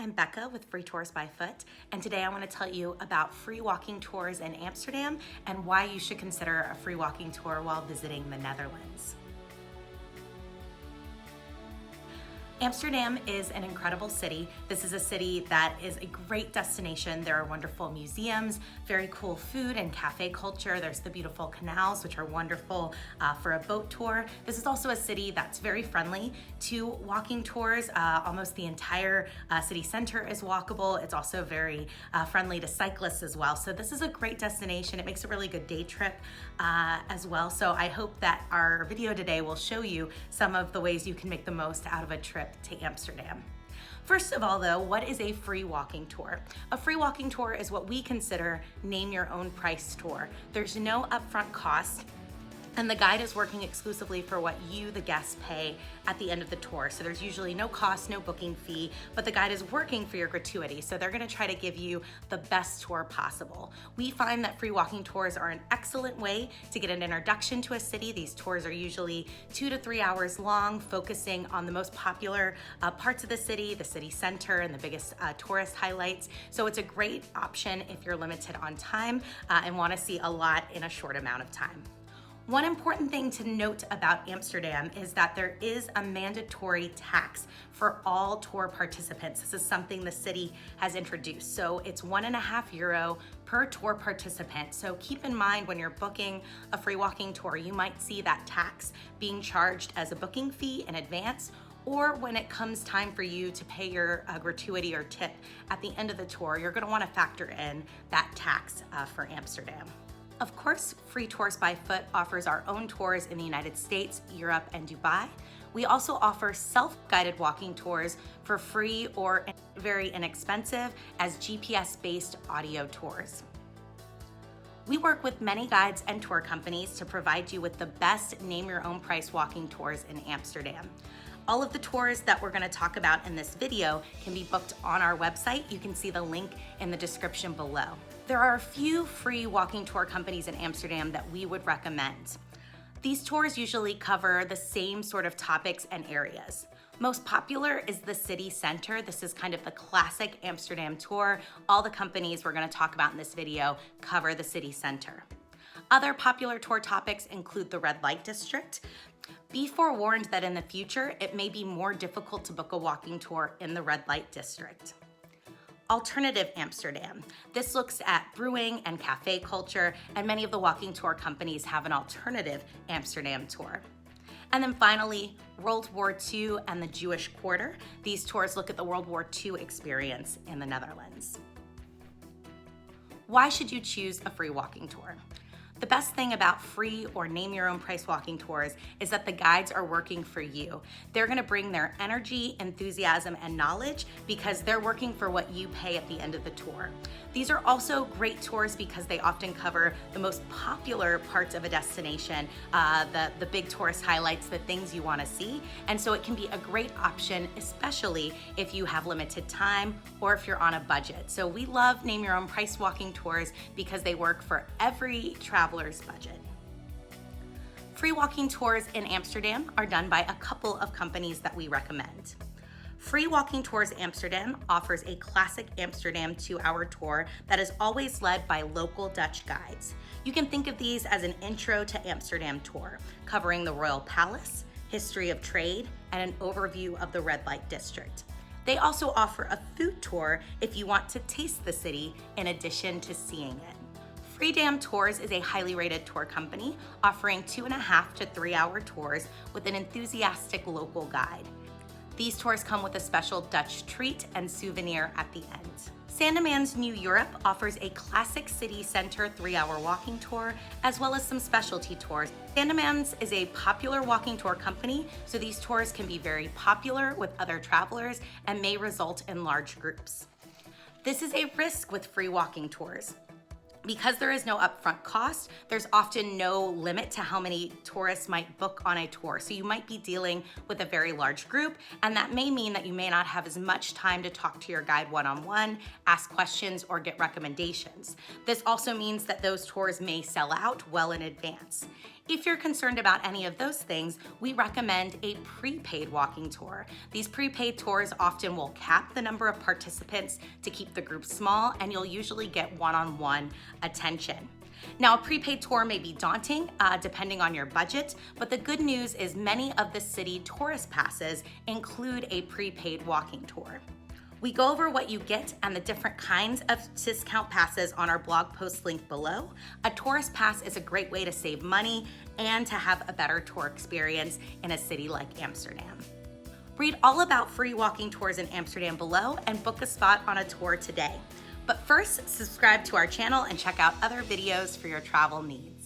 I'm Becca with Free Tours by Foot, and today I want to tell you about free walking tours in Amsterdam and why you should consider a free walking tour while visiting the Netherlands. Amsterdam is an incredible city. This is a city that is a great destination. There are wonderful museums, very cool food and cafe culture. There's the beautiful canals, which are wonderful for a boat tour. This is also a city that's very friendly to walking tours. Almost the entire city center is walkable. It's also very friendly to cyclists as well. So this is a great destination. It makes a really good day trip as well. So I hope that our video today will show you some of the ways you can make the most out of a trip to Amsterdam. First of all though, what is a free walking tour? A free walking tour is what we consider name your own price tour. There's no upfront cost, and the guide is working exclusively for what you, the guest, pay at the end of the tour. So there's usually no cost, no booking fee, but the guide is working for your gratuity. So they're gonna try to give you the best tour possible. We find that free walking tours are an excellent way to get an introduction to a city. These tours are usually 2 to 3 hours long, focusing on the most popular parts of the city center, and the biggest tourist highlights. So it's a great option if you're limited on time and wanna see a lot in a short amount of time. One important thing to note about Amsterdam is that there is a mandatory tax for all tour participants. This is something the city has introduced. So it's €1.50 per tour participant. So keep in mind when you're booking a free walking tour, you might see that tax being charged as a booking fee in advance, or when it comes time for you to pay your gratuity or tip at the end of the tour, you're gonna wanna factor in that tax for Amsterdam. Of course, Free Tours by Foot offers our own tours in the United States, Europe, and Dubai. We also offer self-guided walking tours for free or very inexpensive as GPS-based audio tours. We work with many guides and tour companies to provide you with the best name-your-own-price walking tours in Amsterdam. All of the tours that we're gonna talk about in this video can be booked on our website. You can see the link in the description below. There are a few free walking tour companies in Amsterdam that we would recommend. These tours usually cover the same sort of topics and areas. Most popular is the city center. This is kind of the classic Amsterdam tour. All the companies we're gonna talk about in this video cover the city center. Other popular tour topics include the red light district. Be forewarned that in the future, it may be more difficult to book a walking tour in the red light district. Alternative Amsterdam. This looks at brewing and cafe culture, and many of the walking tour companies have an alternative Amsterdam tour. And then finally, World War II and the Jewish Quarter. These tours look at the World War II experience in the Netherlands. Why should you choose a free walking tour? The best thing about free or name your own price walking tours is that the guides are working for you. They're gonna bring their energy, enthusiasm, and knowledge because they're working for what you pay at the end of the tour. These are also great tours because they often cover the most popular parts of a destination, the big tourist highlights, the things you wanna see. And so it can be a great option, especially if you have limited time or if you're on a budget. So we love name your own price walking tours because they work for every traveler's budget. Free walking tours in Amsterdam are done by a couple of companies that we recommend. Free Walking Tours Amsterdam offers a classic Amsterdam 2-hour tour that is always led by local Dutch guides. You can think of these as an intro to Amsterdam tour, covering the Royal Palace, history of trade, and an overview of the red light district. They also offer a food tour if you want to taste the city in addition to seeing it. Freedom Tours is a highly rated tour company offering 2.5 to 3 hour tours with an enthusiastic local guide. These tours come with a special Dutch treat and souvenir at the end. SANDEMAN'S New Europe offers a classic city center 3-hour walking tour, as well as some specialty tours. SANDEMAN'S is a popular walking tour company, so these tours can be very popular with other travelers and may result in large groups. This is a risk with free walking tours. Because there is no upfront cost, there's often no limit to how many tourists might book on a tour. So you might be dealing with a very large group, and that may mean that you may not have as much time to talk to your guide one-on-one, ask questions, or get recommendations. This also means that those tours may sell out well in advance. If you're concerned about any of those things, we recommend a prepaid walking tour. These prepaid tours often will cap the number of participants to keep the group small, and you'll usually get one-on-one attention. Now, a prepaid tour may be daunting depending on your budget, but the good news is many of the city tourist passes include a prepaid walking tour. We go over what you get and the different kinds of discount passes on our blog post link below. A tourist pass is a great way to save money and to have a better tour experience in a city like Amsterdam. Read all about free walking tours in Amsterdam below and book a spot on a tour today. But first, subscribe to our channel and check out other videos for your travel needs.